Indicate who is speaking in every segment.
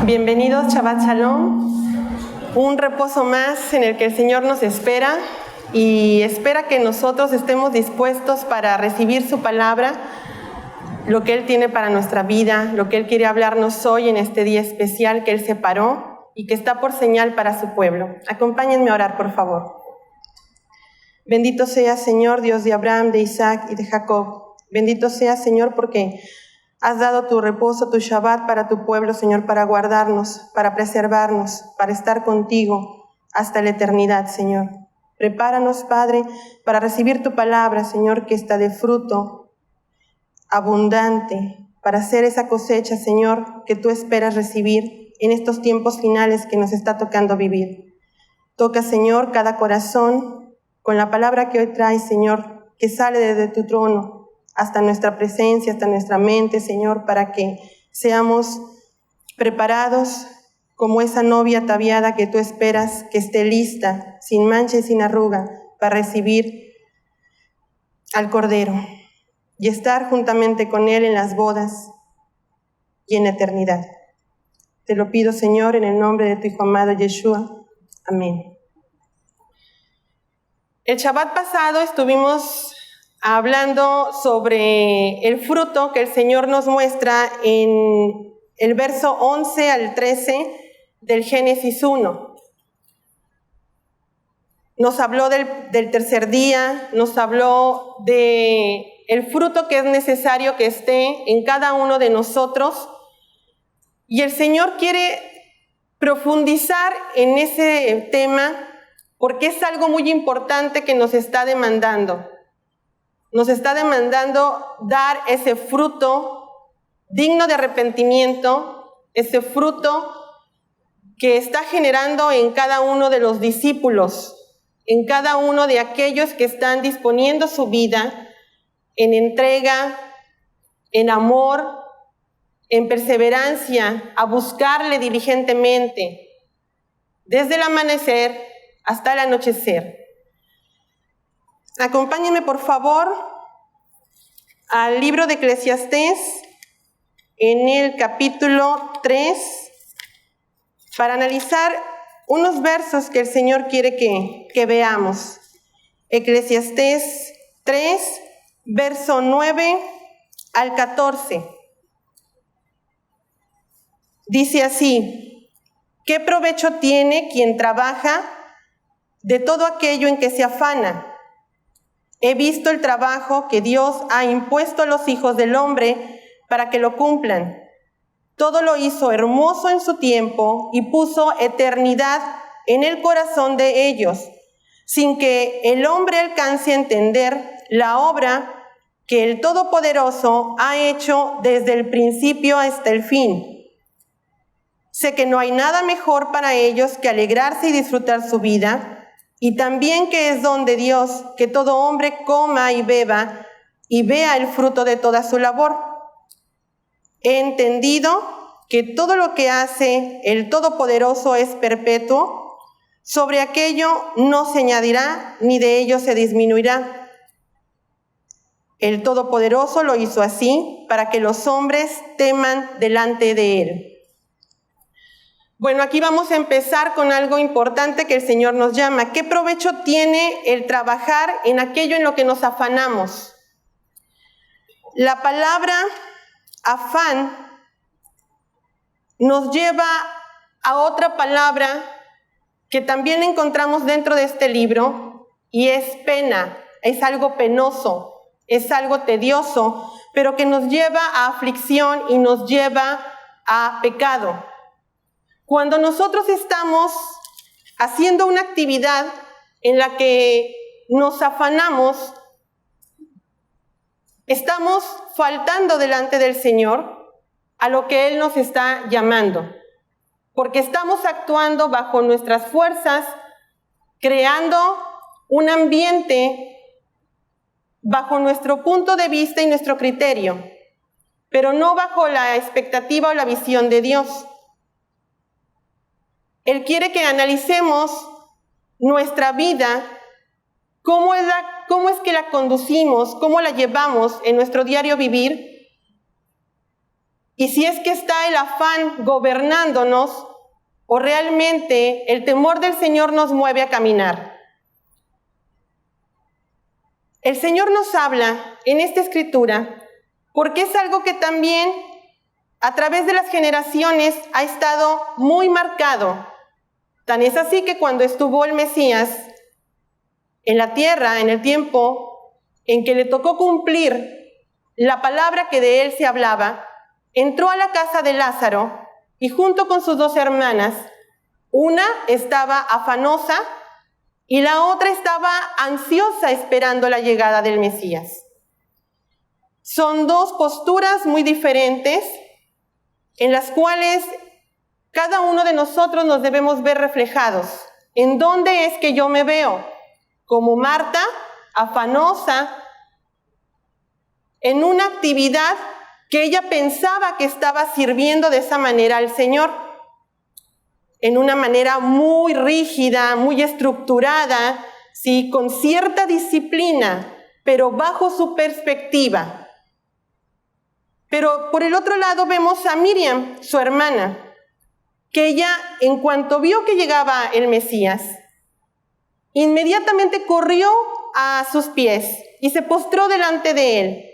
Speaker 1: Bienvenidos, Shabbat Shalom, un reposo más en el que el Señor nos espera y espera que nosotros estemos dispuestos para recibir su palabra, lo que Él tiene para nuestra vida, lo que Él quiere hablarnos hoy en este día especial que Él separó y que está por señal para su pueblo. Acompáñenme a orar, por favor. Bendito seas, Señor, Dios de Abraham, de Isaac y de Jacob. Bendito seas, Señor, porque has dado tu reposo, tu Shabbat para tu pueblo, Señor, para guardarnos, para preservarnos, para estar contigo hasta la eternidad, Señor. Prepáranos, Padre, para recibir tu palabra, Señor, que está de fruto abundante, para hacer esa cosecha, Señor, que tú esperas recibir en estos tiempos finales que nos está tocando vivir. Toca, Señor, cada corazón con la palabra que hoy traes, Señor, que sale desde tu trono, hasta nuestra presencia, hasta nuestra mente, Señor, para que seamos preparados como esa novia ataviada que tú esperas, que esté lista, sin mancha y sin arruga, para recibir al Cordero y estar juntamente con Él en las bodas y en la eternidad. Te lo pido, Señor, en el nombre de tu Hijo amado Yeshua. Amén. El Shabbat pasado estuvimos hablando sobre el fruto que el Señor nos muestra en el verso 11 al 13 del Génesis 1. Nos habló del tercer día, nos habló del fruto que es necesario que esté en cada uno de nosotros. Y el Señor quiere profundizar en ese tema porque es algo muy importante que nos está demandando. Nos está demandando dar ese fruto digno de arrepentimiento, ese fruto que está generando en cada uno de los discípulos, en cada uno de aquellos que están disponiendo su vida en entrega, en amor, en perseverancia, a buscarle diligentemente, desde el amanecer hasta el anochecer. Acompáñenme, por favor, al libro de Eclesiastés, en el capítulo 3, para analizar unos versos que el Señor quiere que veamos. Eclesiastés 3, verso 9 al 14. Dice así: ¿qué provecho tiene quien trabaja de todo aquello en que se afana? He visto el trabajo que Dios ha impuesto a los hijos del hombre para que lo cumplan. Todo lo hizo hermoso en su tiempo y puso eternidad en el corazón de ellos, sin que el hombre alcance a entender la obra que el Todopoderoso ha hecho desde el principio hasta el fin. Sé que no hay nada mejor para ellos que alegrarse y disfrutar su vida, y también que es don de Dios que todo hombre coma y beba y vea el fruto de toda su labor. He entendido que todo lo que hace el Todopoderoso es perpetuo, sobre aquello no se añadirá ni de ello se disminuirá. El Todopoderoso lo hizo así para que los hombres teman delante de Él. Bueno, aquí vamos a empezar con algo importante que el Señor nos llama. ¿Qué provecho tiene el trabajar en aquello en lo que nos afanamos? La palabra afán nos lleva a otra palabra que también encontramos dentro de este libro, y es pena. Es algo penoso, es algo tedioso, pero que nos lleva a aflicción y nos lleva a pecado. Cuando nosotros estamos haciendo una actividad en la que nos afanamos, estamos faltando delante del Señor a lo que Él nos está llamando, porque estamos actuando bajo nuestras fuerzas, creando un ambiente bajo nuestro punto de vista y nuestro criterio, pero no bajo la expectativa o la visión de Dios. Él quiere que analicemos nuestra vida, cómo es que la conducimos, cómo la llevamos en nuestro diario vivir, y si es que está el afán gobernándonos o realmente el temor del Señor nos mueve a caminar. El Señor nos habla en esta escritura porque es algo que también a través de las generaciones ha estado muy marcado. Tan es así que cuando estuvo el Mesías en la tierra, en el tiempo en que le tocó cumplir la palabra que de él se hablaba, entró a la casa de Lázaro y junto con sus 2 hermanas, una estaba afanosa y la otra estaba ansiosa esperando la llegada del Mesías. Son 2 posturas muy diferentes en las cuales cada uno de nosotros nos debemos ver reflejados. ¿En dónde es que yo me veo? Como Marta, afanosa, en una actividad que ella pensaba que estaba sirviendo de esa manera al Señor, en una manera muy rígida, muy estructurada, sí, con cierta disciplina, pero bajo su perspectiva. Pero por el otro lado vemos a Miriam, su hermana, que ella, en cuanto vio que llegaba el Mesías, inmediatamente corrió a sus pies y se postró delante de él.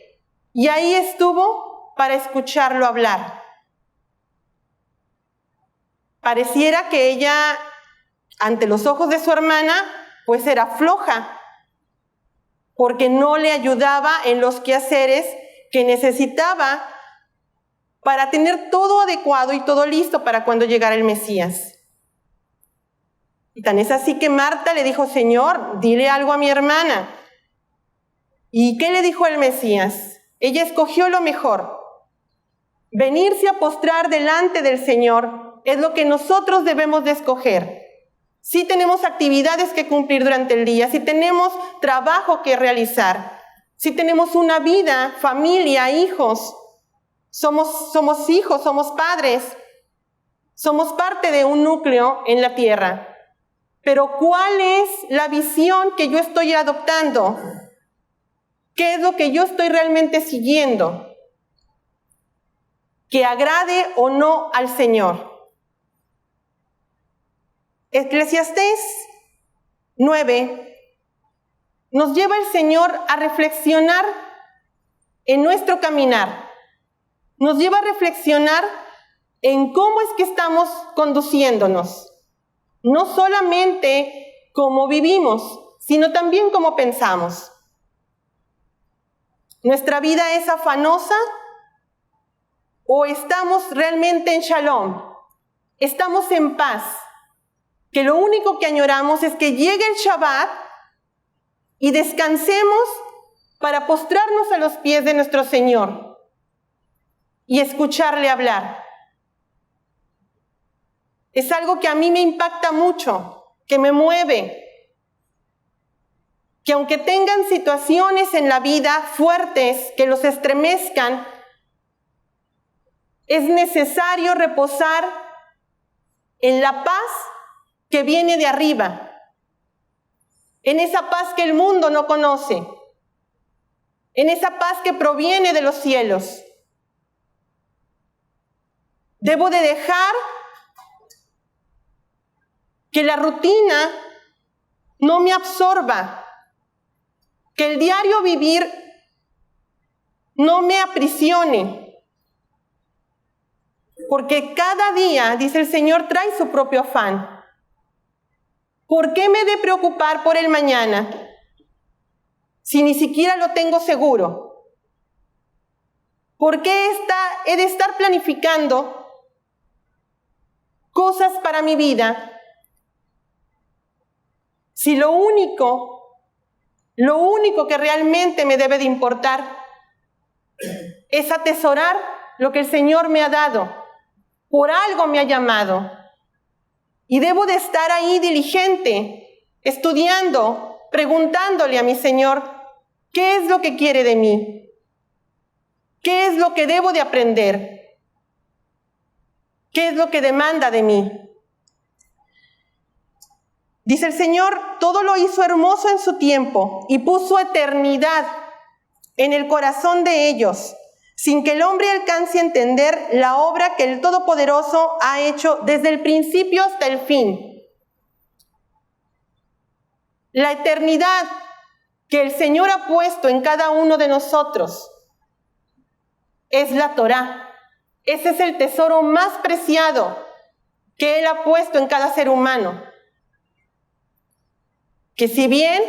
Speaker 1: Y ahí estuvo para escucharlo hablar. Pareciera que ella, ante los ojos de su hermana, pues era floja, porque no le ayudaba en los quehaceres que necesitaba para tener todo adecuado y todo listo para cuando llegara el Mesías. Y tan es así que Marta le dijo: Señor, dile algo a mi hermana. ¿Y qué le dijo el Mesías? Ella escogió lo mejor. Venirse a postrar delante del Señor es lo que nosotros debemos de escoger. Si tenemos actividades que cumplir durante el día, si tenemos trabajo que realizar, si tenemos una vida, familia, hijos, somos hijos, somos padres, somos parte de un núcleo en la tierra. Pero ¿cuál es la visión que yo estoy adoptando? ¿Qué es lo que yo estoy realmente siguiendo? Que agrade o no al Señor. Eclesiastés 9 nos lleva el Señor a reflexionar en nuestro caminar. Nos lleva a reflexionar en cómo es que estamos conduciéndonos. No solamente cómo vivimos, sino también cómo pensamos. ¿Nuestra vida es afanosa o estamos realmente en shalom? Estamos en paz, que lo único que añoramos es que llegue el Shabbat y descansemos para postrarnos a los pies de nuestro Señor y escucharle hablar. Es algo que a mí me impacta mucho, que me mueve. Que aunque tengan situaciones en la vida fuertes que los estremezcan, es necesario reposar en la paz que viene de arriba, en esa paz que el mundo no conoce, en esa paz que proviene de los cielos. Debo de dejar que la rutina no me absorba, que el diario vivir no me aprisione, porque cada día, dice el Señor, trae su propio afán. ¿Por qué me he de preocupar por el mañana si ni siquiera lo tengo seguro? ¿Por qué he de estar planificando cosas para mi vida si lo único que realmente me debe de importar es atesorar lo que el Señor me ha dado? Por algo me ha llamado. Y debo de estar ahí diligente, estudiando, preguntándole a mi Señor, ¿qué es lo que quiere de mí? ¿Qué es lo que debo de aprender? ¿Qué es lo que demanda de mí? Dice el Señor, todo lo hizo hermoso en su tiempo y puso eternidad en el corazón de ellos. sin que el hombre alcance a entender la obra que el Todopoderoso ha hecho desde el principio hasta el fin. La eternidad que el Señor ha puesto en cada uno de nosotros es la Torá. Ese es el tesoro más preciado que Él ha puesto en cada ser humano. Que si bien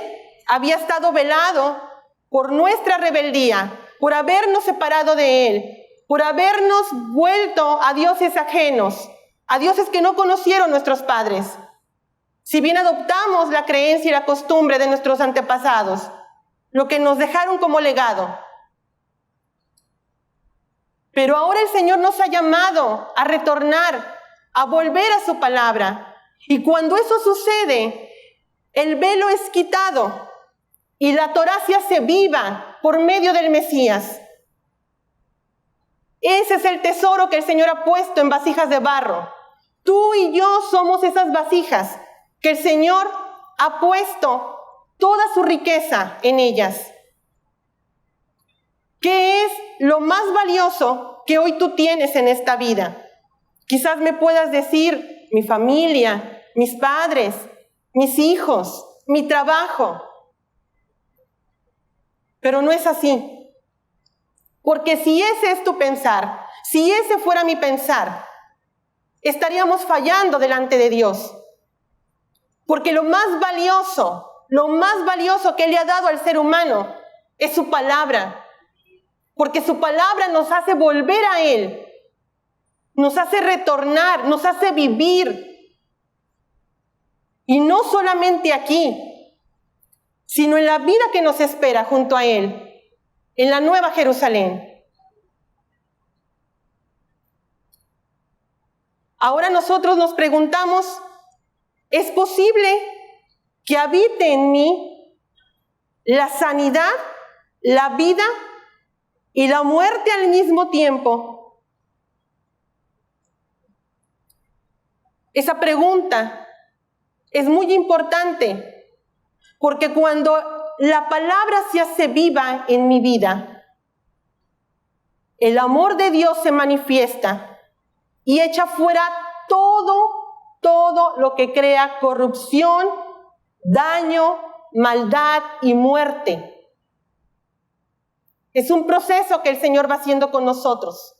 Speaker 1: había estado velado por nuestra rebeldía, por habernos separado de Él, por habernos vuelto a dioses ajenos, a dioses que no conocieron nuestros padres, si bien adoptamos la creencia y la costumbre de nuestros antepasados, lo que nos dejaron como legado, pero ahora el Señor nos ha llamado a retornar, a volver a su palabra. Y cuando eso sucede, el velo es quitado y la Torá se hace viva por medio del Mesías. Ese es el tesoro que el Señor ha puesto en vasijas de barro. Tú y yo somos esas vasijas que el Señor ha puesto toda su riqueza en ellas. ¿Qué es lo más valioso que hoy tú tienes en esta vida? Quizás me puedas decir, mi familia, mis padres, mis hijos, mi trabajo. Pero no es así. Porque si ese es tu pensar, si ese fuera mi pensar, estaríamos fallando delante de Dios. Porque lo más valioso que Él le ha dado al ser humano es su palabra. Porque su palabra nos hace volver a Él, nos hace retornar, nos hace vivir. Y no solamente aquí, sino en la vida que nos espera junto a Él, en la Nueva Jerusalén. Ahora nosotros nos preguntamos, ¿es posible que habite en mí la sanidad, la vida y la muerte al mismo tiempo? Esa pregunta es muy importante, porque cuando la palabra se hace viva en mi vida, el amor de Dios se manifiesta y echa fuera todo lo que crea corrupción, daño, maldad y muerte. Es un proceso que el Señor va haciendo con nosotros.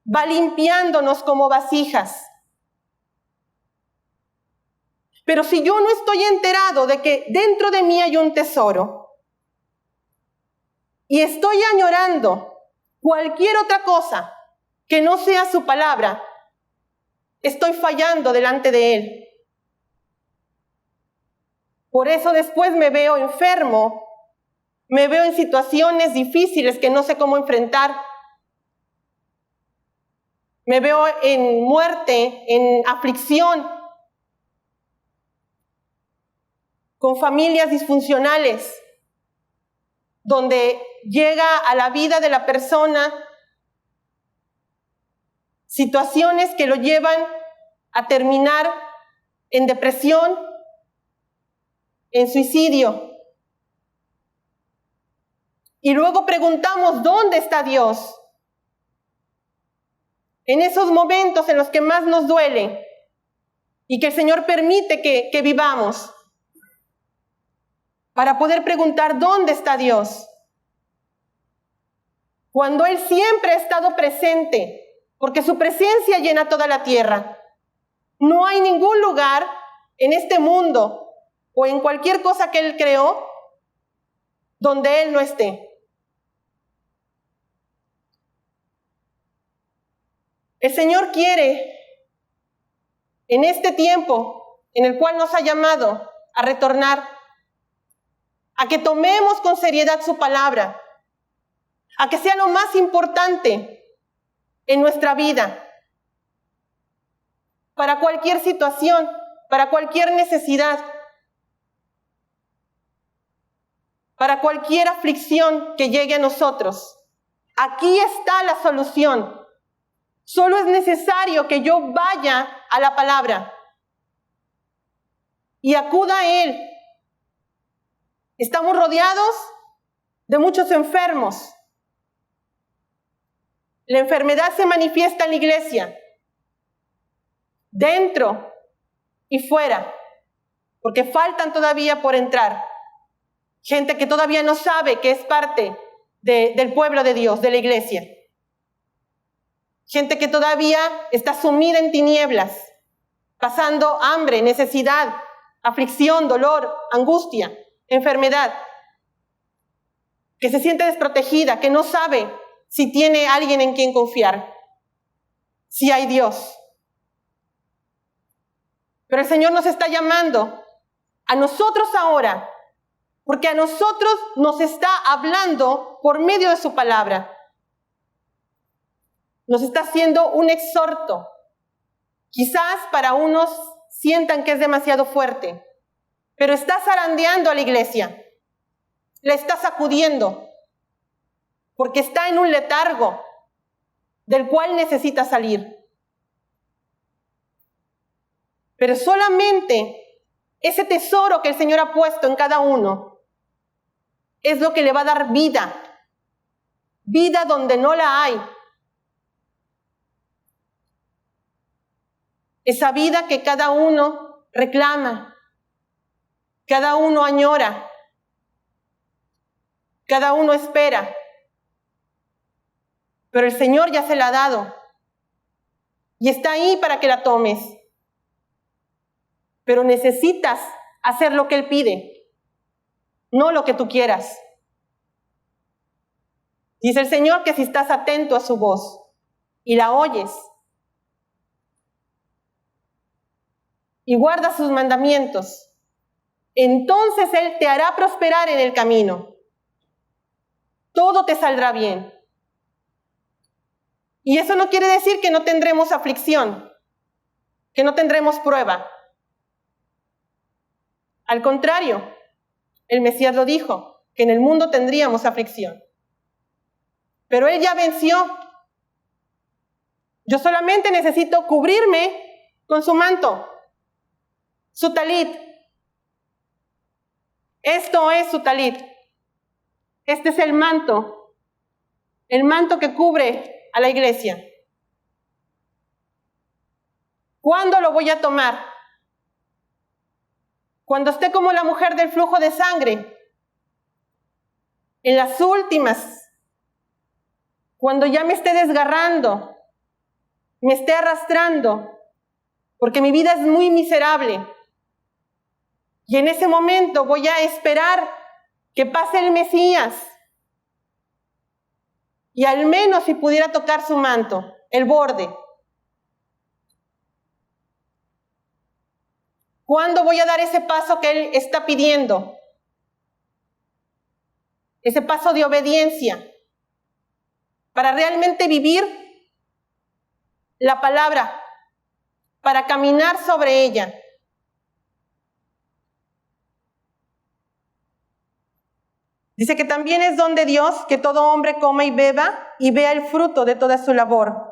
Speaker 1: Va limpiándonos como vasijas. Pero si yo no estoy enterado de que dentro de mí hay un tesoro y estoy añorando cualquier otra cosa que no sea su palabra, estoy fallando delante de Él. Por eso después me veo enfermo, me veo en situaciones difíciles que no sé cómo enfrentar. Me veo en muerte, en aflicción, con familias disfuncionales, donde llega a la vida de la persona situaciones que lo llevan a terminar en depresión, en suicidio. Y luego preguntamos, ¿dónde está Dios? En esos momentos en los que más nos duele y que el Señor permite que vivamos, para poder preguntar, ¿dónde está Dios? Cuando Él siempre ha estado presente, porque su presencia llena toda la tierra. No hay ningún lugar en este mundo o en cualquier cosa que Él creó donde Él no esté. El Señor quiere, en este tiempo en el cual nos ha llamado a retornar, a que tomemos con seriedad su palabra, a que sea lo más importante en nuestra vida, para cualquier situación, para cualquier necesidad, para cualquier aflicción que llegue a nosotros. Aquí está la solución. Solo es necesario que yo vaya a la palabra y acuda a Él. Estamos rodeados de muchos enfermos. La enfermedad se manifiesta en la iglesia, dentro y fuera, porque faltan todavía por entrar. Gente que todavía no sabe que es parte del pueblo de Dios, de la iglesia. Gente que todavía está sumida en tinieblas, pasando hambre, necesidad, aflicción, dolor, angustia, enfermedad. Que se siente desprotegida, que no sabe si tiene alguien en quien confiar, si hay Dios. Pero el Señor nos está llamando a nosotros ahora, porque a nosotros nos está hablando por medio de su palabra. Nos está haciendo un exhorto. Quizás para unos sientan que es demasiado fuerte, pero está zarandeando a la iglesia, la está sacudiendo, porque está en un letargo del cual necesita salir. Pero solamente ese tesoro que el Señor ha puesto en cada uno es lo que le va a dar vida, vida donde no la hay. Esa vida que cada uno reclama, cada uno añora, cada uno espera. Pero el Señor ya se la ha dado y está ahí para que la tomes. Pero necesitas hacer lo que Él pide, no lo que tú quieras. Dice el Señor que si estás atento a su voz y la oyes y guardas sus mandamientos, entonces Él te hará prosperar en el camino. Todo te saldrá bien. Y eso no quiere decir que no tendremos aflicción, que no tendremos prueba. Al contrario, el Mesías lo dijo, que en el mundo tendríamos aflicción. Pero Él ya venció. Yo solamente necesito cubrirme con su manto, su talit. Esto es su talit. Este es el manto que cubre a la iglesia. ¿Cuándo lo voy a tomar? Cuando esté como la mujer del flujo de sangre, en las últimas, cuando ya me esté desgarrando, me esté arrastrando, porque mi vida es muy miserable. Y en ese momento voy a esperar que pase el Mesías. Y al menos si pudiera tocar su manto, el borde. ¿Cuándo voy a dar ese paso que Él está pidiendo? Ese paso de obediencia. Para realmente vivir la palabra. Para caminar sobre ella. Dice que también es don de Dios que todo hombre coma y beba y vea el fruto de toda su labor.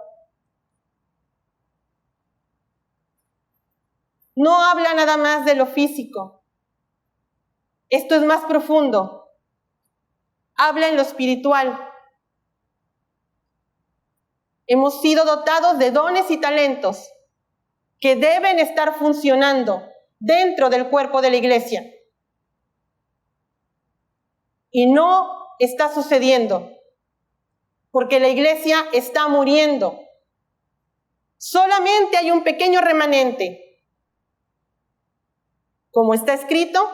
Speaker 1: No habla nada más de lo físico. Esto es más profundo. Habla en lo espiritual. Hemos sido dotados de dones y talentos que deben estar funcionando dentro del cuerpo de la iglesia. Y no está sucediendo, porque la iglesia está muriendo. Solamente hay un pequeño remanente. Como está escrito,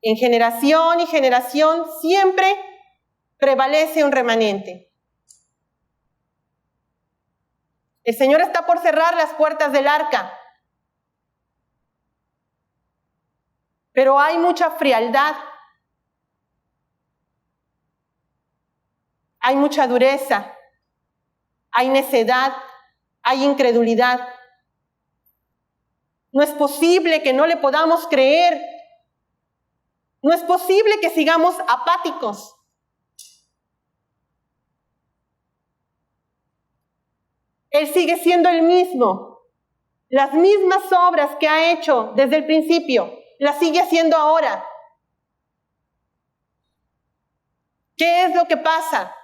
Speaker 1: en generación y generación siempre prevalece un remanente. El Señor está por cerrar las puertas del arca, pero hay mucha frialdad, hay mucha dureza, hay necedad, hay incredulidad. No es posible que no le podamos creer. No es posible que sigamos apáticos. Él sigue siendo el mismo. Las mismas obras que ha hecho desde el principio, las sigue haciendo ahora. ¿Qué es lo que pasa?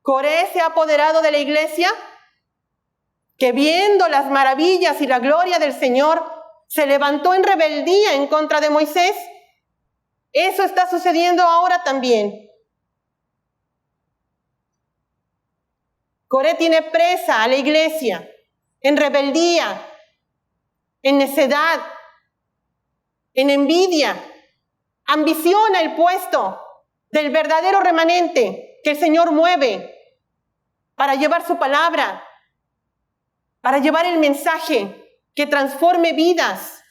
Speaker 1: Coré se ha apoderado de la iglesia, que viendo las maravillas y la gloria del Señor, se levantó en rebeldía en contra de Moisés. Eso está sucediendo ahora también. Coré tiene presa a la iglesia en rebeldía, en necedad, en envidia. Ambiciona el puesto del verdadero remanente que el Señor mueve para llevar su palabra, para llevar el mensaje que transforme vidas.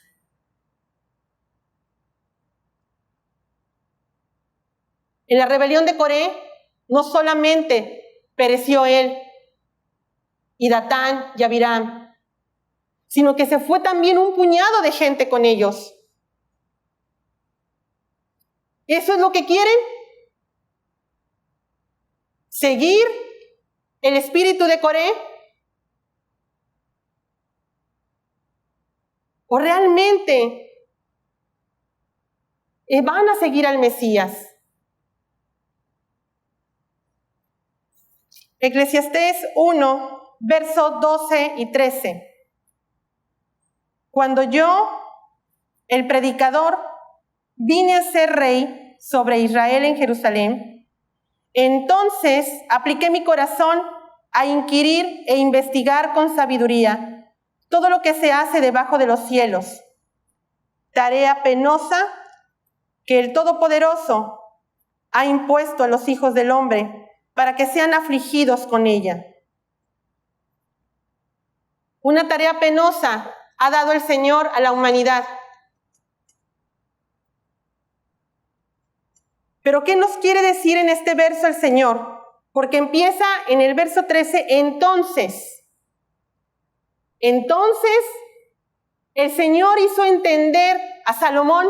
Speaker 1: En la rebelión de Coré no solamente pereció él y Datán y Abiram, sino que se fue también un puñado de gente con ellos. ¿Eso es lo que quieren? ¿Seguir el espíritu de Coré? ¿O realmente van a seguir al Mesías? Eclesiastés 1, versos 12 y 13. Cuando yo, el predicador, vine a ser rey sobre Israel en Jerusalén, entonces apliqué mi corazón a inquirir e investigar con sabiduría todo lo que se hace debajo de los cielos. Tarea penosa que el Todopoderoso ha impuesto a los hijos del hombre para que sean afligidos con ella. Una tarea penosa ha dado el Señor a la humanidad. Pero ¿qué nos quiere decir en este verso el Señor? Porque empieza en el verso 13, entonces el Señor hizo entender a Salomón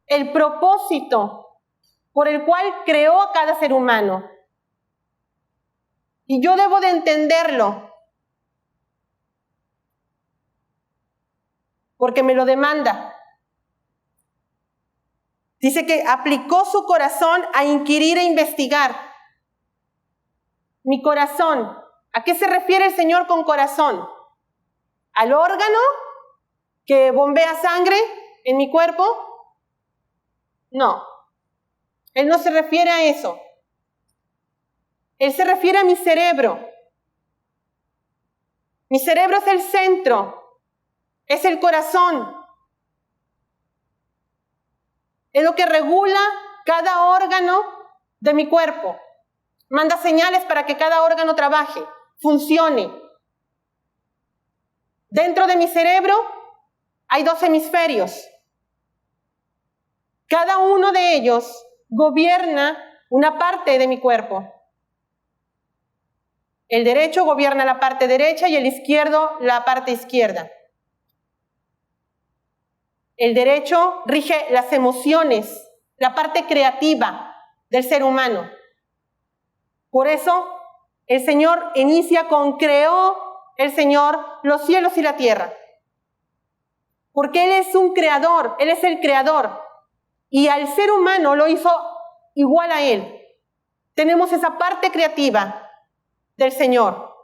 Speaker 1: el propósito por el cual creó a cada ser humano. Y yo debo de entenderlo, porque me lo demanda. Dice que aplicó su corazón a inquirir e investigar. Mi corazón. ¿A qué se refiere el Señor con corazón? ¿Al órgano que bombea sangre en mi cuerpo? No. Él no se refiere a eso. Él se refiere a mi cerebro. Mi cerebro es el centro, es el corazón. Es lo que regula cada órgano de mi cuerpo. Manda señales para que cada órgano trabaje, funcione. Dentro de mi cerebro hay 2 hemisferios. Cada uno de ellos gobierna una parte de mi cuerpo. El derecho gobierna la parte derecha y el izquierdo la parte izquierda. El derecho rige las emociones, la parte creativa del ser humano. Por eso el Señor inicia con creó el Señor los cielos y la tierra. Porque Él es un creador, Él es el creador. Y al ser humano lo hizo igual a Él. Tenemos esa parte creativa del Señor.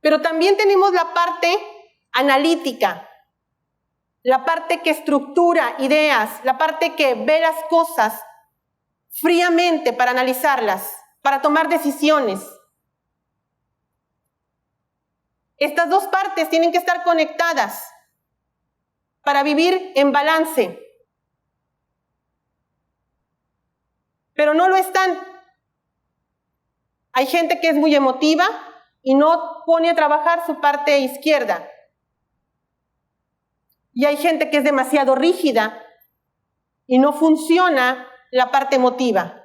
Speaker 1: Pero también tenemos la parte analítica, la parte que estructura ideas, la parte que ve las cosas fríamente para analizarlas, para tomar decisiones. Estas 2 partes tienen que estar conectadas para vivir en balance. Pero no lo están. Hay gente que es muy emotiva y no pone a trabajar su parte izquierda. Y hay gente que es demasiado rígida y no funciona la parte emotiva.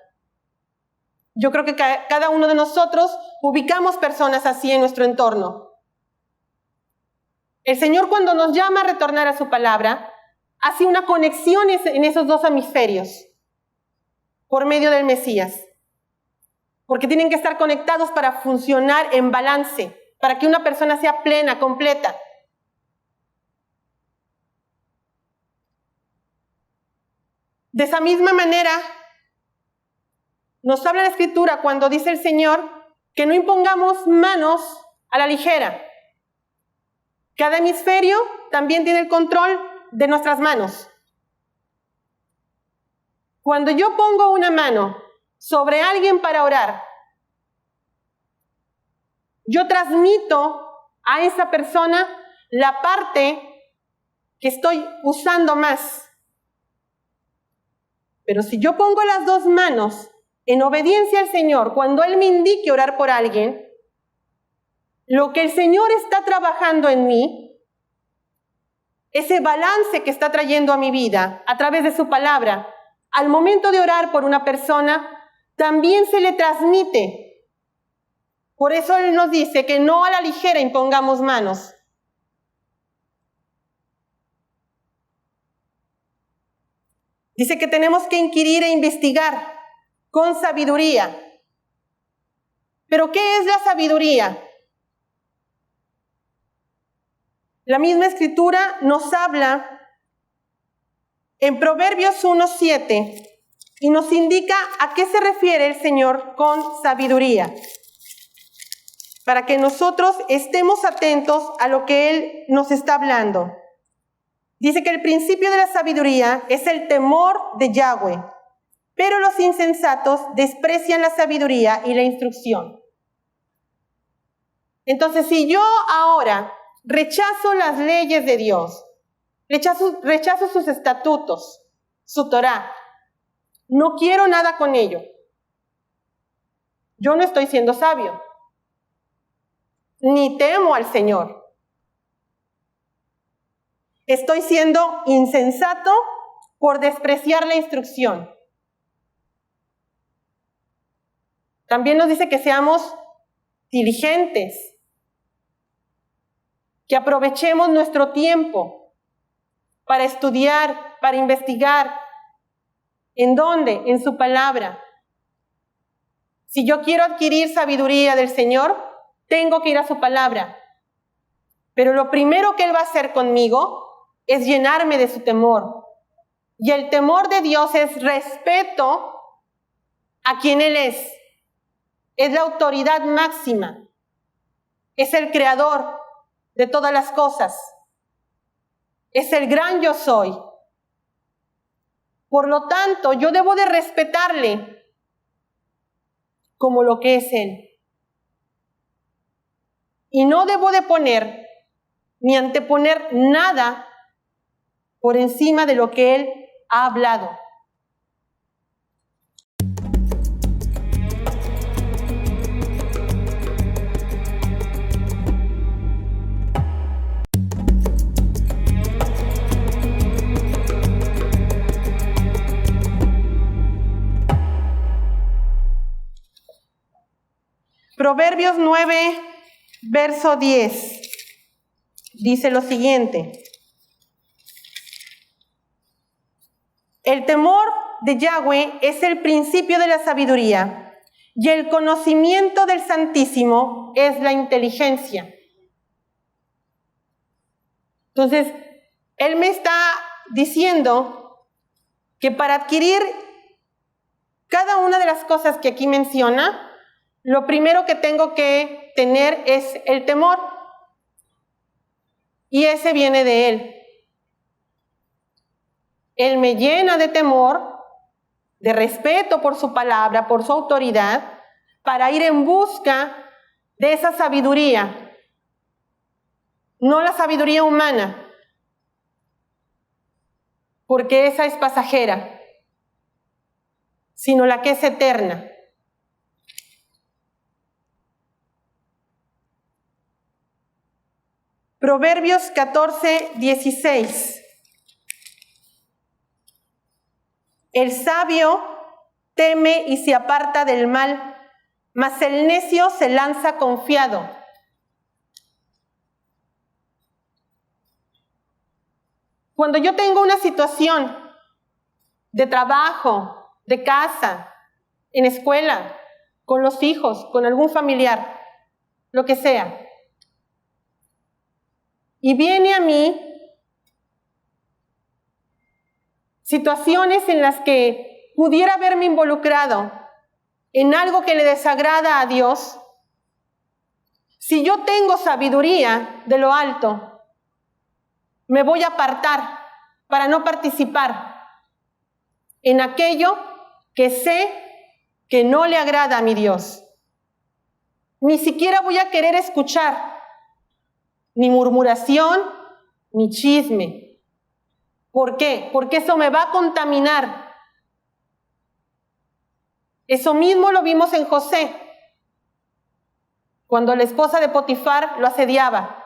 Speaker 1: Yo creo que cada uno de nosotros ubicamos personas así en nuestro entorno. El Señor, cuando nos llama a retornar a su palabra, hace una conexión en esos 2 hemisferios por medio del Mesías. Porque tienen que estar conectados para funcionar en balance, para que una persona sea plena, completa. De esa misma manera, nos habla la Escritura cuando dice el Señor que no impongamos manos a la ligera. Cada hemisferio también tiene el control de nuestras manos. Cuando yo pongo una mano sobre alguien para orar, yo transmito a esa persona la parte que estoy usando más. Pero si yo pongo las dos manos en obediencia al Señor, cuando Él me indique orar por alguien, lo que el Señor está trabajando en mí, ese balance que está trayendo a mi vida a través de su palabra, al momento de orar por una persona, también se le transmite. Por eso Él nos dice que no a la ligera impongamos manos. Dice que tenemos que inquirir e investigar con sabiduría. ¿Pero qué es la sabiduría? La misma Escritura nos habla en Proverbios 1:7 y nos indica a qué se refiere el Señor con sabiduría, para que nosotros estemos atentos a lo que Él nos está hablando. Dice que el principio de la sabiduría es el temor de Yahweh, pero los insensatos desprecian la sabiduría y la instrucción. Entonces, si yo ahora rechazo las leyes de Dios, rechazo sus estatutos, su Torá, no quiero nada con ello, yo no estoy siendo sabio, ni temo al Señor. Estoy siendo insensato por despreciar la instrucción. También nos dice que seamos diligentes, que aprovechemos nuestro tiempo para estudiar, para investigar. ¿En dónde? En su palabra. Si yo quiero adquirir sabiduría del Señor, tengo que ir a su palabra. Pero lo primero que Él va a hacer conmigo es llenarme de su temor. Y el temor de Dios es respeto a quien Él es. Es la autoridad máxima. Es el creador de todas las cosas. Es el gran yo soy. Por lo tanto, yo debo de respetarle como lo que es Él. Y no debo de poner ni anteponer nada por encima de lo que Él ha hablado. Proverbios 9, verso 10, dice lo siguiente. El temor de Yahweh es el principio de la sabiduría, y el conocimiento del Santísimo es la inteligencia. Entonces, Él me está diciendo que para adquirir cada una de las cosas que aquí menciona, lo primero que tengo que tener es el temor. Y ese viene de Él. Él me llena de temor, de respeto por su palabra, por su autoridad, para ir en busca de esa sabiduría. No la sabiduría humana, porque esa es pasajera, sino la que es eterna. Proverbios 14, 16. El sabio teme y se aparta del mal, mas el necio se lanza confiado. Cuando yo tengo una situación de trabajo, de casa, en escuela, con los hijos, con algún familiar, lo que sea, y viene a mí situaciones en las que pudiera haberme involucrado en algo que le desagrada a Dios, si yo tengo sabiduría de lo alto, me voy a apartar para no participar en aquello que sé que no le agrada a mi Dios. Ni siquiera voy a querer escuchar ni murmuración, ni chisme. ¿Por qué? Porque eso me va a contaminar. Eso mismo lo vimos en José, cuando la esposa de Potifar lo asediaba.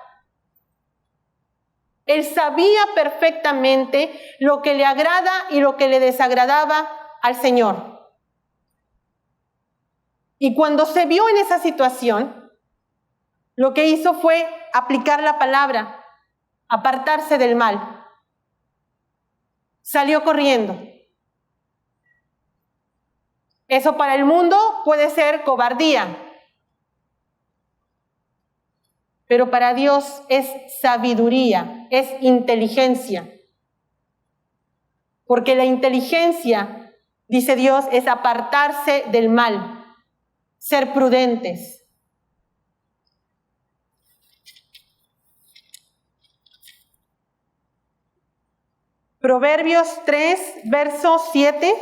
Speaker 1: Él sabía perfectamente lo que le agrada y lo que le desagradaba al Señor. Y cuando se vio en esa situación, lo que hizo fue aplicar la palabra, apartarse del mal. Salió corriendo. Eso para el mundo puede ser cobardía, pero para Dios es sabiduría, es inteligencia. Porque la inteligencia, dice Dios, es apartarse del mal, ser prudentes. Proverbios 3, verso 7,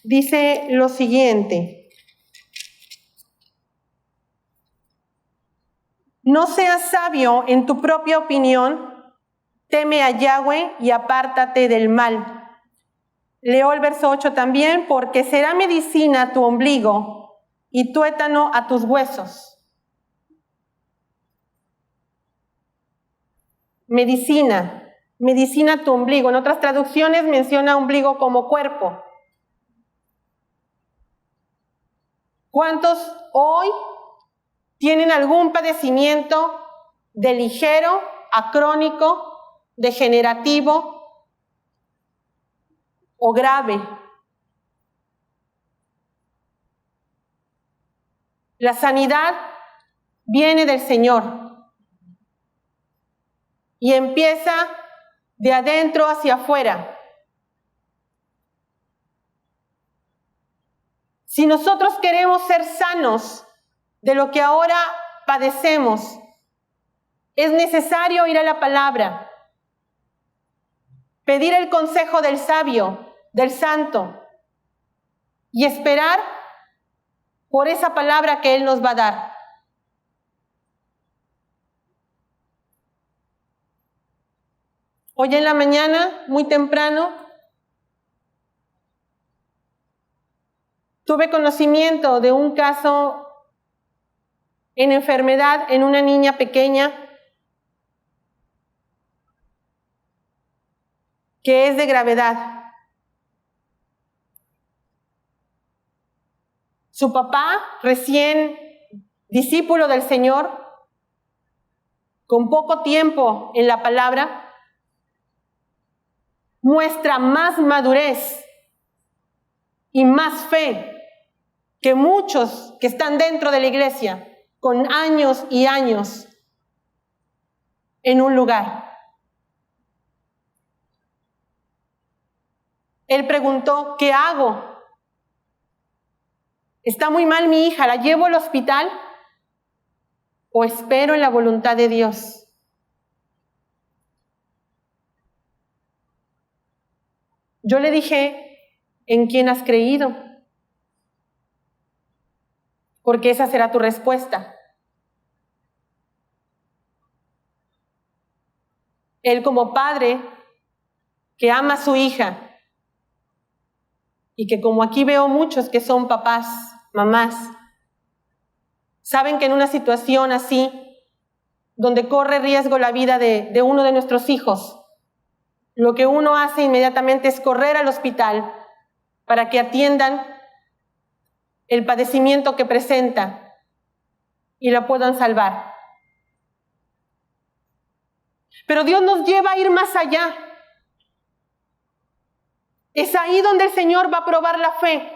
Speaker 1: dice lo siguiente: no seas sabio en tu propia opinión, teme a Yahweh y apártate del mal. Leo el verso 8 también: porque será medicina a tu ombligo y tuétano a tus huesos. Medicina a tu ombligo. En otras traducciones menciona ombligo como cuerpo. ¿Cuántos hoy tienen algún padecimiento de ligero a crónico, degenerativo o grave? La sanidad viene del Señor y empieza de adentro hacia afuera. Si nosotros queremos ser sanos de lo que ahora padecemos, es necesario ir a la palabra, pedir el consejo del sabio, del santo, y esperar por esa palabra que Él nos va a dar. Hoy en la mañana, muy temprano, tuve conocimiento de un caso en enfermedad en una niña pequeña que es de gravedad. Su papá, recién discípulo del Señor, con poco tiempo en la palabra, muestra más madurez y más fe que muchos que están dentro de la iglesia con años y años en un lugar. Él preguntó: ¿qué hago? ¿Está muy mal mi hija? ¿La llevo al hospital o espero en la voluntad de Dios? Yo le dije: ¿en quién has creído? Porque esa será tu respuesta. Él, como padre que ama a su hija, y que como aquí veo muchos que son papás, mamás, saben que en una situación así, donde corre riesgo la vida de uno de nuestros hijos, lo que uno hace inmediatamente es correr al hospital para que atiendan el padecimiento que presenta y la puedan salvar. Pero Dios nos lleva a ir más allá. Es ahí donde el Señor va a probar la fe.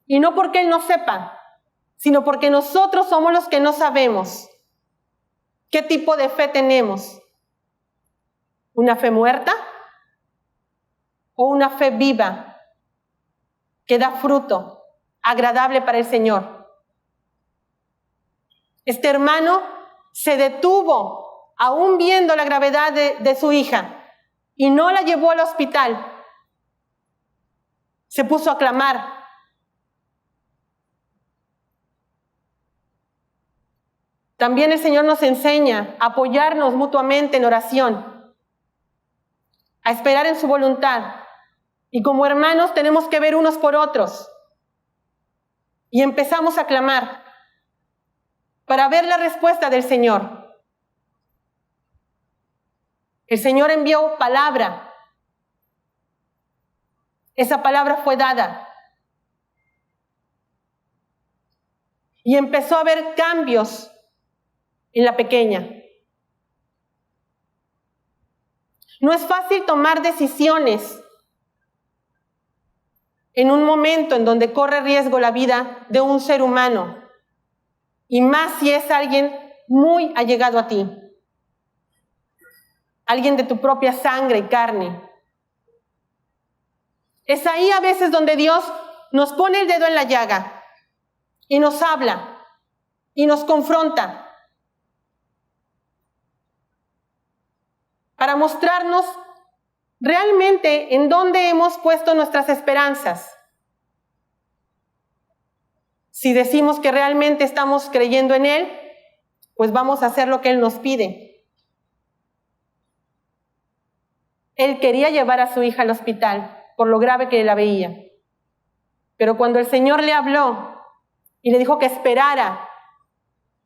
Speaker 1: Y no porque Él no sepa, sino porque nosotros somos los que no sabemos qué tipo de fe tenemos. ¿Una fe muerta o una fe viva? que da fruto, agradable para el Señor. Este hermano se detuvo, aún viendo la gravedad de su hija, y no la llevó al hospital. Se puso a clamar. También el Señor nos enseña a apoyarnos mutuamente en oración, a esperar en su voluntad. Y como hermanos tenemos que ver unos por otros. Y empezamos a clamar para ver la respuesta del Señor. El Señor envió palabra. Esa palabra fue dada. Y empezó a haber cambios en la pequeña. No es fácil tomar decisiones en un momento en donde corre riesgo la vida de un ser humano, y más si es alguien muy allegado a ti, alguien de tu propia sangre y carne. Es ahí a veces donde Dios nos pone el dedo en la llaga y nos habla y nos confronta para mostrarnos realmente en dónde hemos puesto nuestras esperanzas. Si decimos que realmente estamos creyendo en Él, pues vamos a hacer lo que Él nos pide. Él quería llevar a su hija al hospital por lo grave que la veía. Pero cuando el Señor le habló y le dijo que esperara,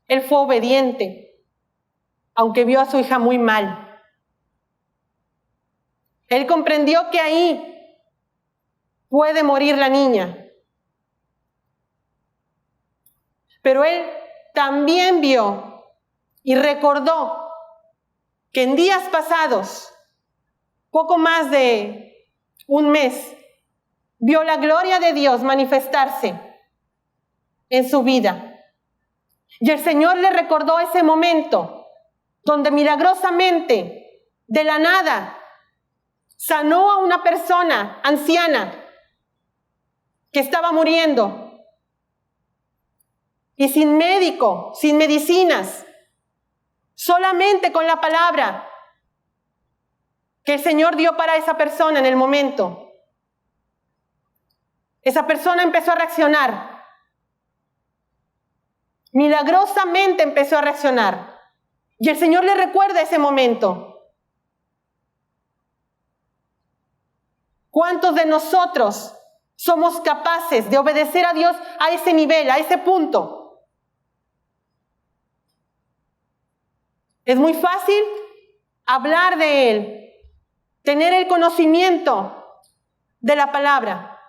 Speaker 1: él fue obediente, aunque vio a su hija muy mal. Él comprendió que ahí puede morir la niña. Pero él también vio y recordó que en días pasados, poco más de un mes, vio la gloria de Dios manifestarse en su vida. Y el Señor le recordó ese momento donde milagrosamente, de la nada, sanó a una persona anciana que estaba muriendo. Y sin médico, sin medicinas, solamente con la palabra que el Señor dio para esa persona en el momento. Esa persona empezó a reaccionar. Milagrosamente empezó a reaccionar. Y el Señor le recuerda ese momento. ¿Cuántos de nosotros somos capaces de obedecer a Dios a ese nivel, a ese punto? Es muy fácil hablar de Él, tener el conocimiento de la palabra,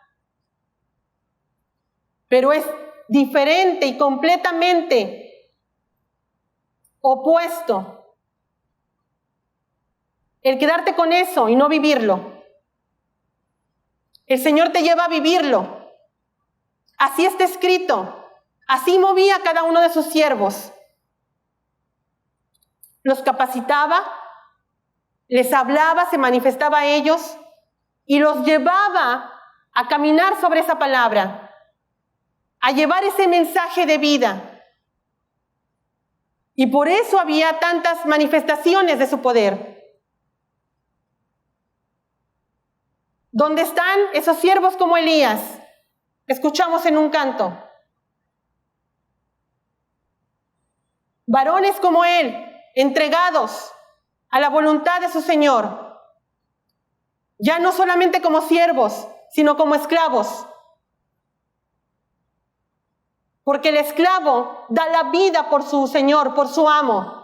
Speaker 1: pero es diferente y completamente opuesto el quedarte con eso y no vivirlo. El Señor te lleva a vivirlo. Así está escrito. Así movía a cada uno de sus siervos. Los capacitaba, les hablaba, se manifestaba a ellos y los llevaba a caminar sobre esa palabra, a llevar ese mensaje de vida. Y por eso había tantas manifestaciones de su poder. ¿Dónde están esos siervos como Elías? Escuchamos en un canto. Varones como él, entregados a la voluntad de su Señor, ya no solamente como siervos, sino como esclavos. Porque el esclavo da la vida por su Señor, por su amo.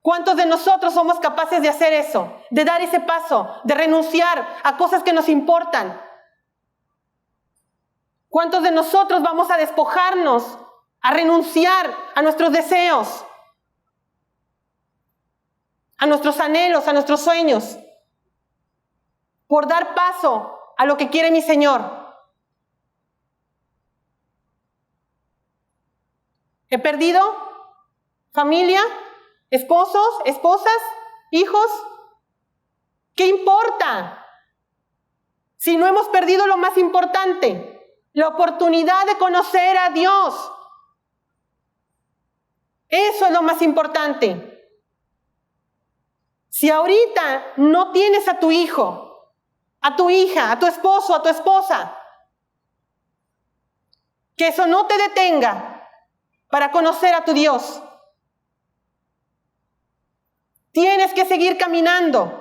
Speaker 1: ¿Cuántos de nosotros somos capaces de hacer eso? De dar ese paso, de renunciar a cosas que nos importan. ¿Cuántos de nosotros vamos a despojarnos, a renunciar a nuestros deseos, a nuestros anhelos, a nuestros sueños, por dar paso a lo que quiere mi Señor? ¿He perdido familia, esposos, esposas, hijos? ¿Qué importa? Si no hemos perdido lo más importante, la oportunidad de conocer a Dios. Eso es lo más importante. Si ahorita no tienes a tu hijo, a tu hija, a tu esposo, a tu esposa, que eso no te detenga para conocer a tu Dios. Tienes que seguir caminando,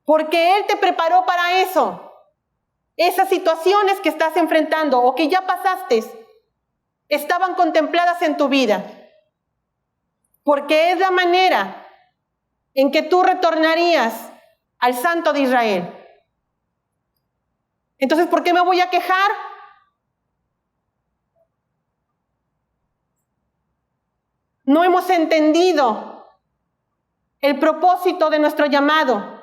Speaker 1: porque Él te preparó para eso. Esas situaciones que estás enfrentando o que ya pasaste, estaban contempladas en tu vida, porque es la manera en que tú retornarías al Santo de Israel. Entonces, ¿por qué me voy a quejar? No hemos entendido el propósito de nuestro llamado.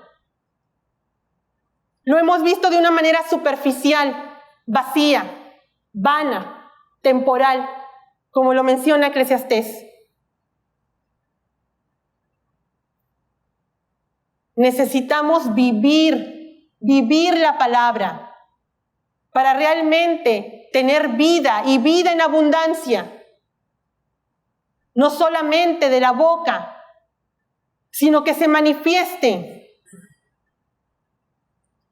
Speaker 1: Lo hemos visto de una manera superficial, vacía, vana, temporal, como lo menciona Eclesiastés. Necesitamos vivir la palabra para realmente tener vida y vida en abundancia. No solamente de la boca, sino que se manifieste.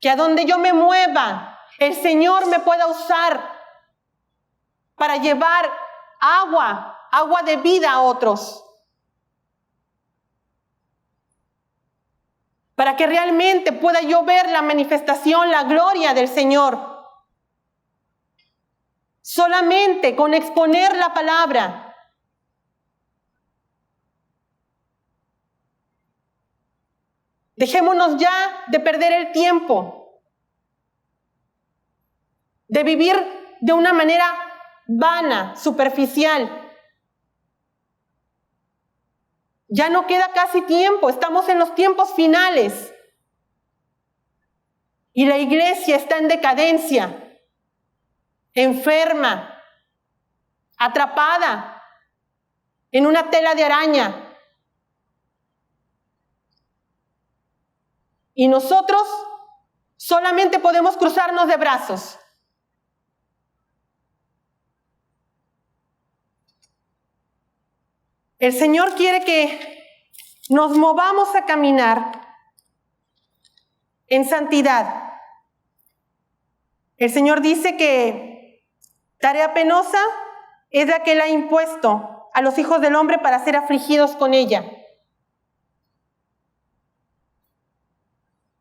Speaker 1: Que a donde yo me mueva, el Señor me pueda usar para llevar agua de vida a otros. Para que realmente pueda yo ver la manifestación, la gloria del Señor. Solamente con exponer la palabra. Dejémonos ya de perder el tiempo, de vivir de una manera vana, superficial. Ya no queda casi tiempo, estamos en los tiempos finales. Y la iglesia está en decadencia, enferma, atrapada en una tela de araña. Y nosotros solamente podemos cruzarnos de brazos. El Señor quiere que nos movamos a caminar en santidad. El Señor dice que tarea penosa es la que Él ha impuesto a los hijos del hombre para ser afligidos con ella.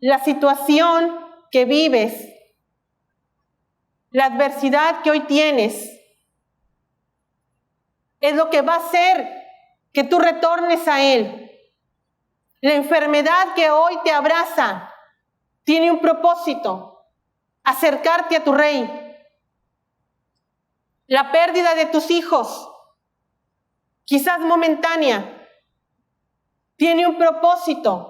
Speaker 1: La situación que vives, la adversidad que hoy tienes, es lo que va a hacer que tú retornes a Él. La enfermedad que hoy te abraza tiene un propósito: acercarte a tu Rey. La pérdida de tus hijos, quizás momentánea, tiene un propósito: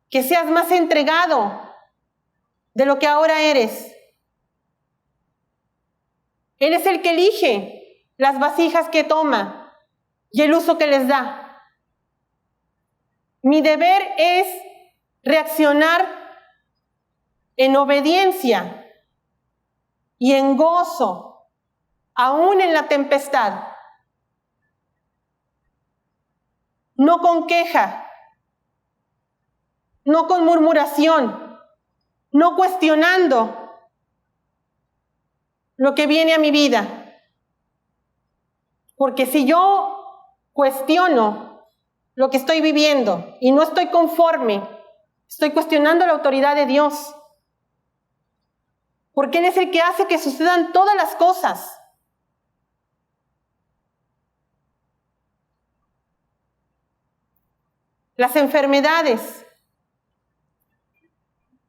Speaker 1: que seas más entregado de lo que ahora eres. Él es el que elige las vasijas que toma y el uso que les da. Mi deber es reaccionar en obediencia y en gozo, aún en la tempestad. No con queja, no con murmuración, no cuestionando lo que viene a mi vida. Porque si yo cuestiono lo que estoy viviendo y no estoy conforme, estoy cuestionando la autoridad de Dios. Porque Él es el que hace que sucedan todas las cosas. Las enfermedades.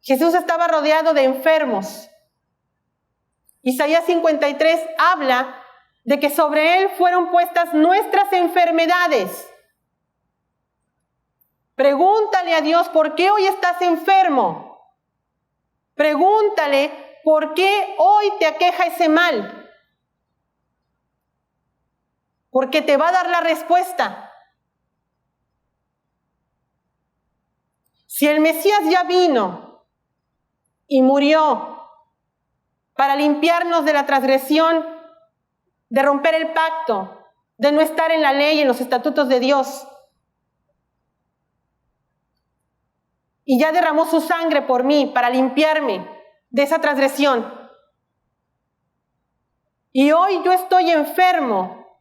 Speaker 1: Jesús estaba rodeado de enfermos. Isaías 53 habla de que sobre Él fueron puestas nuestras enfermedades. Pregúntale a Dios, ¿por qué hoy estás enfermo? Pregúntale, ¿por qué hoy te aqueja ese mal? Porque te va a dar la respuesta. Si el Mesías ya vino y murió para limpiarnos de la transgresión, de romper el pacto, de no estar en la ley, en los estatutos de Dios, y ya derramó su sangre por mí para limpiarme de esa transgresión, y hoy yo estoy enfermo,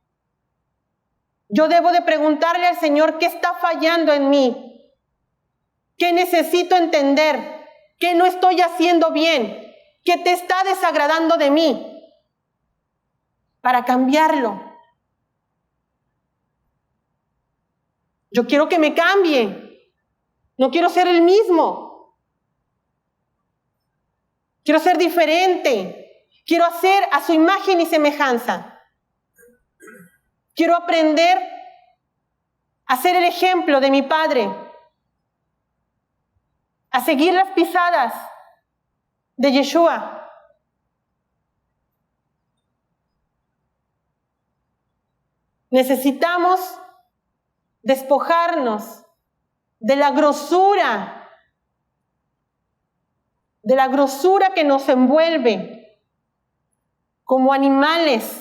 Speaker 1: yo debo de preguntarle al Señor qué está fallando en mí, qué necesito entender, qué no estoy haciendo bien, qué te está desagradando de mí, para cambiarlo. Yo quiero que me cambie, no quiero ser el mismo, quiero ser diferente, quiero hacer a su imagen y semejanza. Quiero aprender a ser el ejemplo de mi Padre, a seguir las pisadas de Yeshua. Necesitamos despojarnos de la grosura que nos envuelve como animales.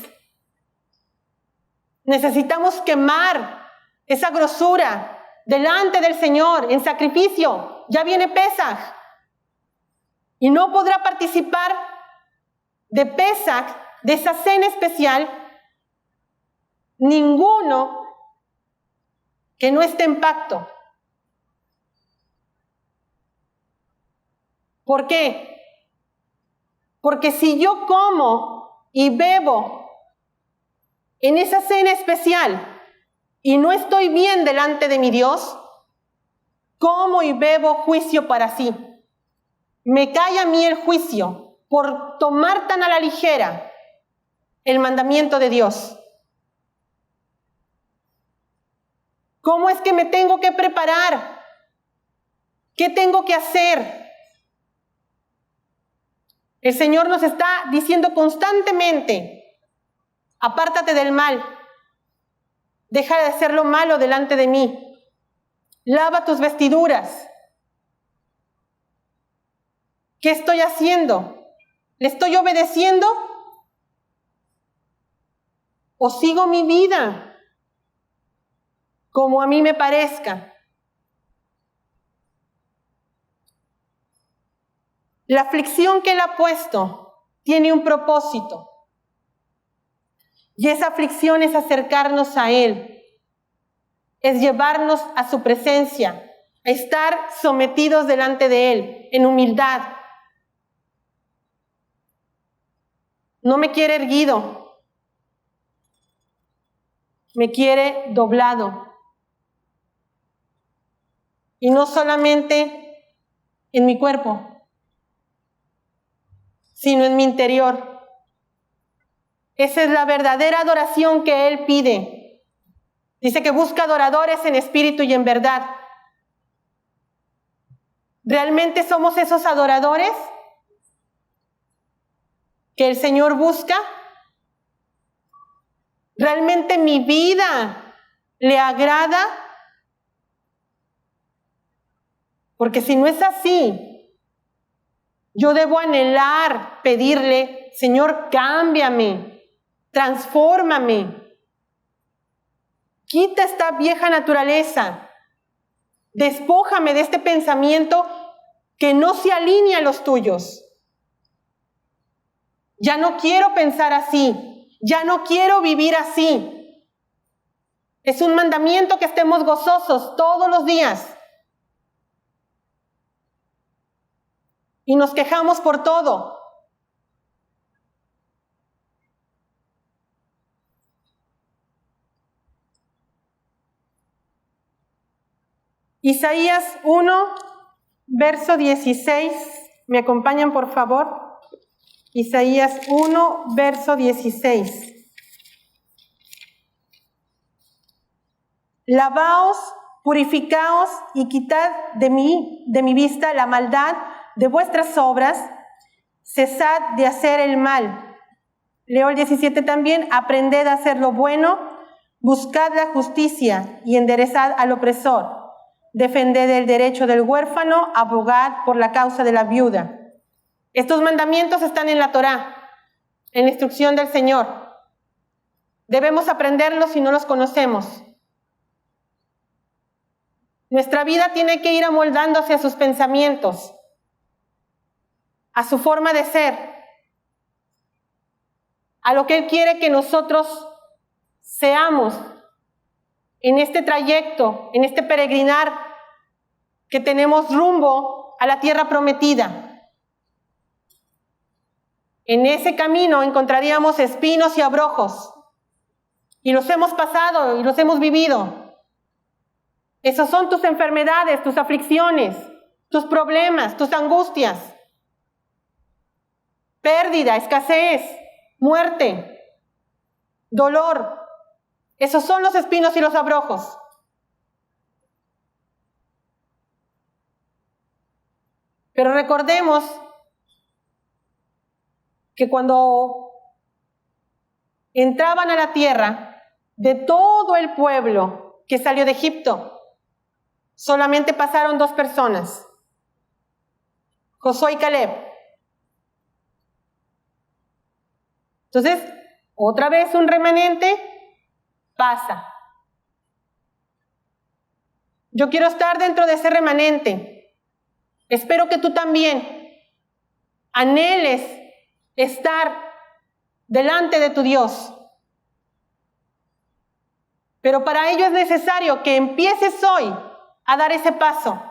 Speaker 1: Necesitamos quemar esa grosura delante del Señor en sacrificio. Ya viene Pesaj y no podrá participar de Pesaj, de esa cena especial, ninguno que no esté en pacto. ¿Por qué? Porque si yo como y bebo en esa cena especial y no estoy bien delante de mi Dios, como y bebo juicio para sí. Me cae a mí el juicio por tomar tan a la ligera el mandamiento de Dios. ¿Cómo es que me tengo que preparar? ¿Qué tengo que hacer? El Señor nos está diciendo constantemente: apártate del mal, deja de hacer lo malo delante de mí, lava tus vestiduras. ¿Qué estoy haciendo? ¿Le estoy obedeciendo? ¿O sigo mi vida como a mí me parezca? La aflicción que Él ha puesto tiene un propósito. Y esa aflicción es acercarnos a Él, es llevarnos a su presencia, a estar sometidos delante de Él, en humildad. No me quiere erguido, me quiere doblado. Y no solamente en mi cuerpo, sino en mi interior. Esa es la verdadera adoración que Él pide. Dice que busca adoradores en espíritu y en verdad. ¿Realmente somos esos adoradores que el Señor busca? ¿Realmente mi vida le agrada? Porque si no es así, yo debo anhelar, pedirle: Señor, cámbiame, transfórmame, quita esta vieja naturaleza, despójame de este pensamiento que no se alinea a los tuyos. Ya no quiero pensar así, ya no quiero vivir así. Es un mandamiento que estemos gozosos todos los días. Y nos quejamos por todo. Isaías 1, verso 16. ¿Me acompañan, por favor? Isaías 1, verso 16. Lavaos, purificaos y quitad de mi vista la maldad de vuestras obras, cesad de hacer el mal. Leo el 17 también: aprended a hacer lo bueno, buscad la justicia y enderezad al opresor. defended el derecho del huérfano, abogad por la causa de la viuda. Estos mandamientos están en la Torá, en la instrucción del Señor. Debemos aprenderlos si no los conocemos. Nuestra vida tiene que ir amoldándose a sus pensamientos, a su forma de ser, a lo que Él quiere que nosotros seamos en este trayecto, en este peregrinar que tenemos rumbo a la tierra prometida. En ese camino encontraríamos espinos y abrojos, y los hemos pasado y los hemos vivido. Esas son tus enfermedades, tus aflicciones, tus problemas, tus angustias, pérdida, escasez, muerte, dolor. Esos son los espinos y los abrojos. Pero recordemos que cuando entraban a la tierra, de todo el pueblo que salió de Egipto, solamente pasaron 2 personas, Josué y Caleb. Entonces, otra vez un remanente pasa. Yo quiero estar dentro de ese remanente. Espero que tú también anheles estar delante de tu Dios. Pero para ello es necesario que empieces hoy a dar ese paso.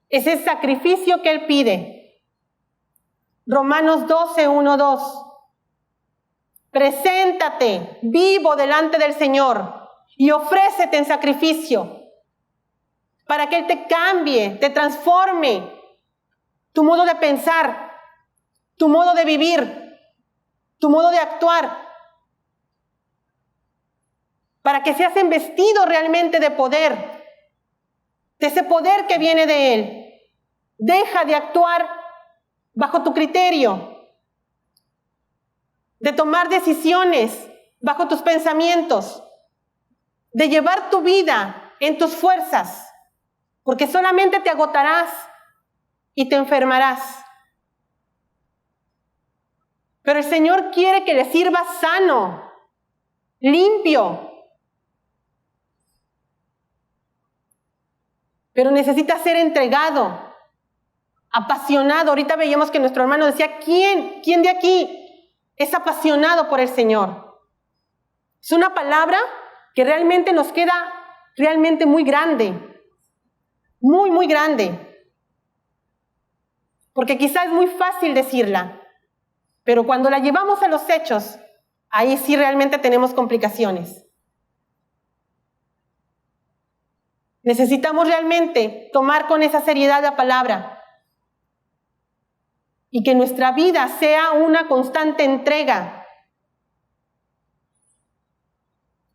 Speaker 1: Ese sacrificio que Él pide. Romanos 12, 1, 2. Preséntate vivo delante del Señor y ofrécete en sacrificio para que Él te cambie, te transforme tu modo de pensar, tu modo de vivir, tu modo de actuar, para que seas investido realmente de poder, de ese poder que viene de Él. Deja de actuar bajo tu criterio, de tomar decisiones bajo tus pensamientos, de llevar tu vida en tus fuerzas, porque solamente te agotarás y te enfermarás. Pero el Señor quiere que le sirvas sano, limpio. Pero necesitas ser entregado, apasionado. Ahorita veíamos que nuestro hermano decía, ¿quién de aquí es apasionado por el Señor? Es una palabra que realmente nos queda realmente muy grande, muy, muy grande. Porque quizás es muy fácil decirla, pero cuando la llevamos a los hechos, ahí sí realmente tenemos complicaciones. Necesitamos realmente tomar con esa seriedad la palabra y que nuestra vida sea una constante entrega.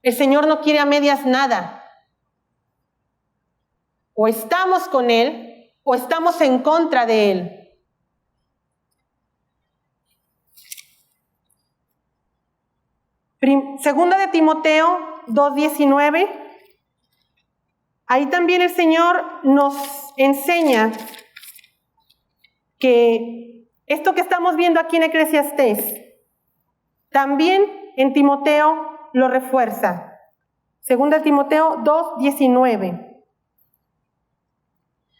Speaker 1: El Señor no quiere a medias nada. O estamos con Él o estamos en contra de Él. Segunda de Timoteo 2:19. Ahí también el Señor nos enseña que esto que estamos viendo aquí en Eclesiastés, también en Timoteo lo refuerza. Segunda de Timoteo 2:19.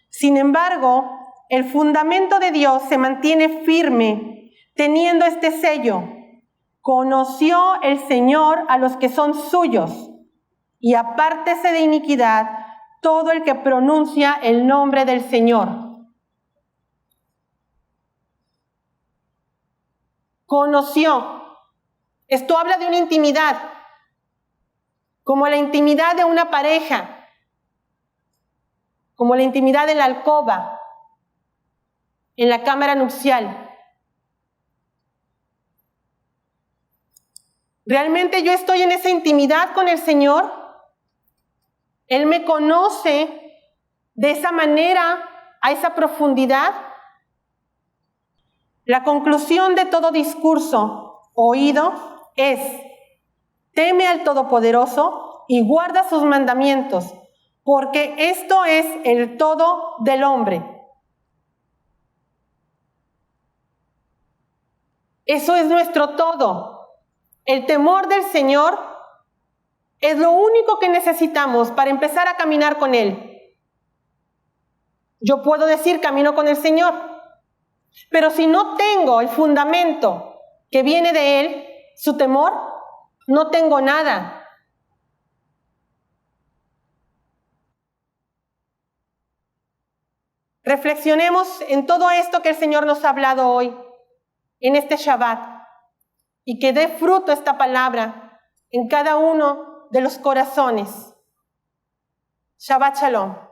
Speaker 1: Sin embargo, el fundamento de Dios se mantiene firme, teniendo este sello: conoció el Señor a los que son suyos, y apártese de iniquidad todo el que pronuncia el nombre del Señor. Conoció. Esto habla de una intimidad, como la intimidad de una pareja, como la intimidad de la alcoba, en la cámara nupcial. ¿Realmente yo estoy en esa intimidad con el Señor? ¿Él me conoce de esa manera, a esa profundidad? La conclusión de todo discurso oído es: teme al Todopoderoso y guarda sus mandamientos, porque esto es el todo del hombre. Eso es nuestro todo. El temor del Señor es lo único que necesitamos para empezar a caminar con Él. Yo puedo decir camino con el Señor, pero si no tengo el fundamento que viene de Él, su temor, no tengo nada. Reflexionemos en todo esto que el Señor nos ha hablado hoy, en este Shabbat, y que dé fruto esta palabra en cada uno de los corazones. Shabbat Shalom.